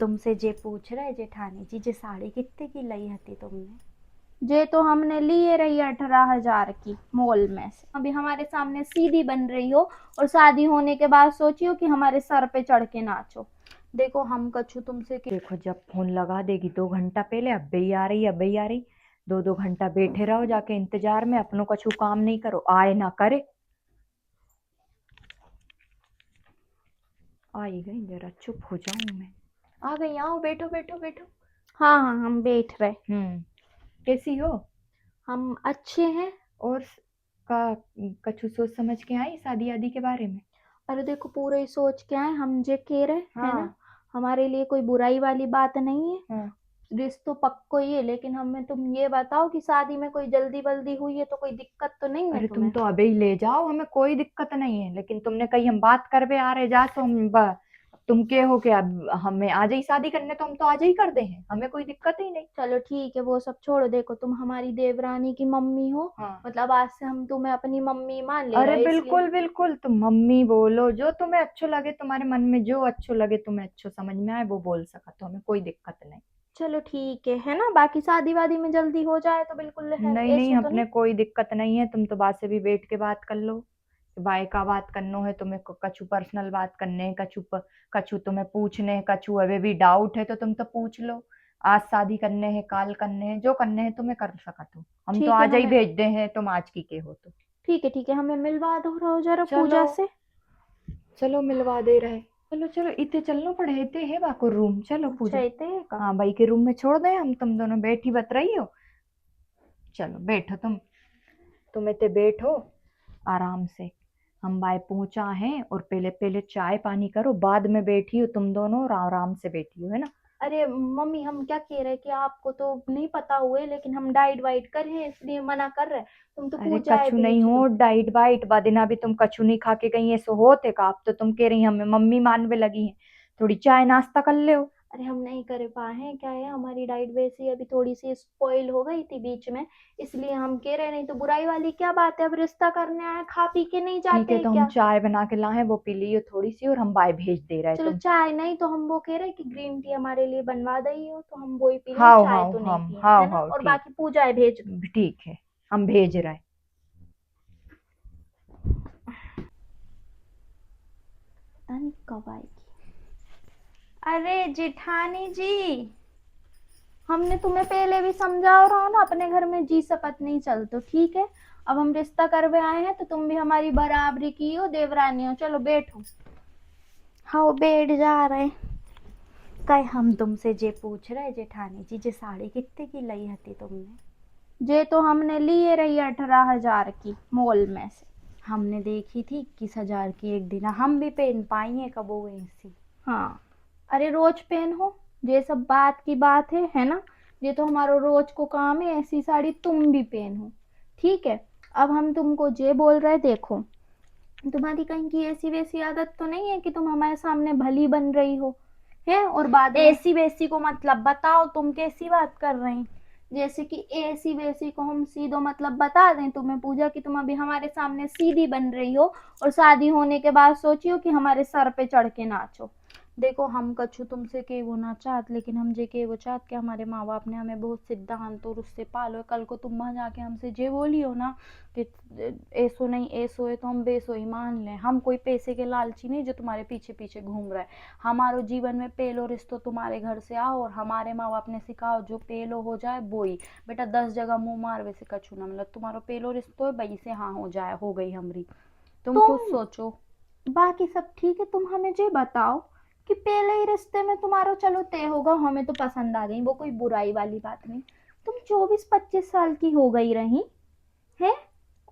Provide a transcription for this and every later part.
तुमसे जे पूछ रहे जेठानी जी जे साड़ी कितने की लाई हती तुमने। जे तो हमने लिए रही 18,000 की मॉल में से। अभी हमारे सामने सीधी बन रही हो और शादी होने के बाद सोचियो कि हमारे सर पे चढ़ के नाचो। देखो हम कछु तुमसे देखो जब फोन लगा देगी 2 घंटा पहले अब भी आ रही अब भी आ रही। 2-2 घंटा बैठे रहो जाके इंतजार में अपनों कछु काम नहीं करो आए ना करे। आई गई जरा चुप हो जाऊं मैं। आ गई आओ बैठो बैठो बैठो। हाँ हाँ हम बैठ रहे। कैसी हो। हम अच्छे हैं। और का कछु सोच समझ के आई शादी आदि के बारे में। अरे देखो पूरे ही सोच के आए हम जे कह रहे है ना। हाँ हमारे लिए कोई बुराई वाली बात नहीं है। हाँ। रिश्तो पक्को ही है, लेकिन हमें तुम ये बताओ कि शादी में कोई जल्दी बल्दी हुई है तो कोई दिक्कत तो नहीं है अरे तुम तुम्हें। तो अभी ले जाओ हमें कोई दिक्कत नहीं है लेकिन तुमने कही हम बात करवे आ रहे जा तो तुम के हो क्या अब हमें आ जाई शादी करने तो हम तो आज ही कर दे हैं हमें कोई दिक्कत ही नहीं। चलो ठीक है वो सब छोड़ो, देखो तुम हमारी देवरानी की मम्मी हो। हाँ। मतलब आज से हम तुम्हें अपनी मम्मी मान ले अरे रहे हैं, इसलिए। बिल्कुल बिल्कुल तुम मम्मी बोलो जो तुम्हें अच्छो लगे तुम्हारे मन में जो अच्छो लगे तुम्हें अच्छो समझ में आए वो बोल सका तो हमें कोई दिक्कत नहीं। चलो ठीक है ना, बाकी शादी वादी में जल्दी हो जाए तो बिल्कुल है, नहीं नहीं ऐसो तो नहीं। अपने कोई दिक्कत नहीं है तुम तो बात से भी बैठ के बात कर लो। बाय का बात करनो है तुम्हें कछु पर्सनल बात करने है कछु तुम्हें पूछने है कछु अवे भी डाउट है तो तुम तो पूछ लो। आज शादी करने हैं काल करने हैं जो करने हैं तुम्हें कर सका तो हम तो ठीक है आज ही हमें। भेज दे हैं तुम आज की के हो तो। ठीक है हमें मिलवा दो रहो जरा चलो पूजा से। चलो मिलवा दे रहे। चलो चलो इतने चलना पड़े इतने है बाको रूम चलो अच्छा पूजा। इतने का। हाँ भाई के रूम में छोड़ दे हम तुम दोनों बैठी बत रही हो। चलो बैठो तुम इतने बैठो आराम से। हम बाय पहुंचा हैं और पहले पहले चाय पानी करो बाद में बैठी हो तुम दोनों और आराम से बैठी हो है ना। अरे मम्मी हम क्या कह रहे हैं कि आपको तो नहीं पता हुए, लेकिन हम डाइट वाइट कर रहे हैं इसलिए मना कर रहे हैं। तुम तो अरे पूजाएं कछु नहीं भेज हो दो। डाइट बाइट बादिना भी तुम कछु नहीं खा के गई है सो होते का आप तो तुम कह रही हमें मम्मी मानवे लगी है। थोड़ी चाय नाश्ता कर ले। अरे हम नहीं कर पाए हैं, क्या है हमारी डाइट वैसी अभी थोड़ी सी स्पॉइल हो गई थी बीच में, इसलिए हम कह रहे, नहीं तो बुराई वाली क्या बात है, अब रिश्ता करने आए खा पी के नहीं ठीक जाते है हैं तो हम क्या। चाय बना के लाए वो पी लियो थोड़ी सी और हम बाय भेज दे रहे चलो तुम। चाय नहीं तो हम वो कह रहे कि ग्रीन टी हमारे लिए बनवा दई हो तो हम वो ही पी लें, हाउ चाय हाउ तो नहीं हम पिए हाउ है ना, हाउ और ठीक। बाकी पूजाएं भेज दो। ठीक है हम भेज रहे। पता नहीं कब आएगी। अरे जेठानी जी, हमने तुम्हें पहले भी समझाओ रहा ना, अपने घर में जी शपथ नहीं चलतो, ठीक है। अब हम रिश्ता करवे आए हैं तो तुम भी हमारी बराबरी की हो, देवरानी हो, चलो बैठो। हाँ बैठ जा रहे। कई हम तुमसे जे पूछ रहे जेठानी जी जे साड़ी कितने की लाई हती तुमने। जे तो हमने लिए रही 18,000 की मॉल में से। हमने देखी थी 21,000 की एक दिन हम भी पहन पाई है कबो ऐसी। हाँ। अरे रोज पहन हो, ये सब बात की बात है ना। ये तो हमारा रोज को काम है, ऐसी साड़ी तुम भी पहन हो, ठीक है। अब हम तुमको जे बोल रहे, देखो तुम्हारी कहीं की ऐसी वैसी आदत तो नहीं है कि तुम हमारे सामने भली बन रही हो, है, और बाद में ऐसी वैसी को मतलब बताओ तुम कैसी बात कर रही। जैसे कि ऐसी वैसी को हम सीधो मतलब बता दें तुम्हें पूजा, कि तुम अभी हमारे सामने सीधी बन रही हो और शादी होने के बाद सोचियो कि हमारे सर पे चढ़ के नाचो। देखो हम कछु तुमसे के वो ना चाहत लेकिन हम जे के वो चाहत के हमारे माँ बाप ने हमें बहुत सिद्धांत और उससे पालो कल को तुम वहां जाके हमसे जे बोली हो ना कि ऐसो नहीं ऐसो है तो हम बेसो ही मान लें। हम कोई पैसे के लालची नहीं जो तुम्हारे पीछे पीछे घूम रहा है। हमारो जीवन में पहलो रिश्तो तुम्हारे घर से आओ और हमारे माँ बाप ने सिखाओ जो पहलो हो जाए वो ही। बेटा 10 जगह मुंह मार वैसे कछु ना मतलब तुम्हारो पहलो रिश्तो है वही से हाँ हो जाए हो गई हमारी। तुम खुद तुम सोचो। बाकी सब ठीक है, तुम हमें ये बताओ कि पहले ही रिश्ते में तुम्हारा चलो तय होगा, हमें तो पसंद आ गई, वो कोई बुराई वाली बात नहीं। तुम 24-25 साल की हो गई रही है,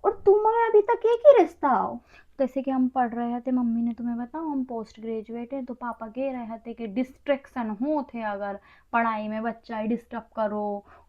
और तुम्हें अभी तक एक ही रिश्ता आओ। जैसे कि हम पढ़ रहे थे मम्मी ने तुम्हें बताओ हम पोस्ट ग्रेजुएट हैं तो पापा कह रहे थे कि डिस्ट्रैक्शन हो थे अगर पढ़ाई में बच्चा ही डिस्टर्ब करो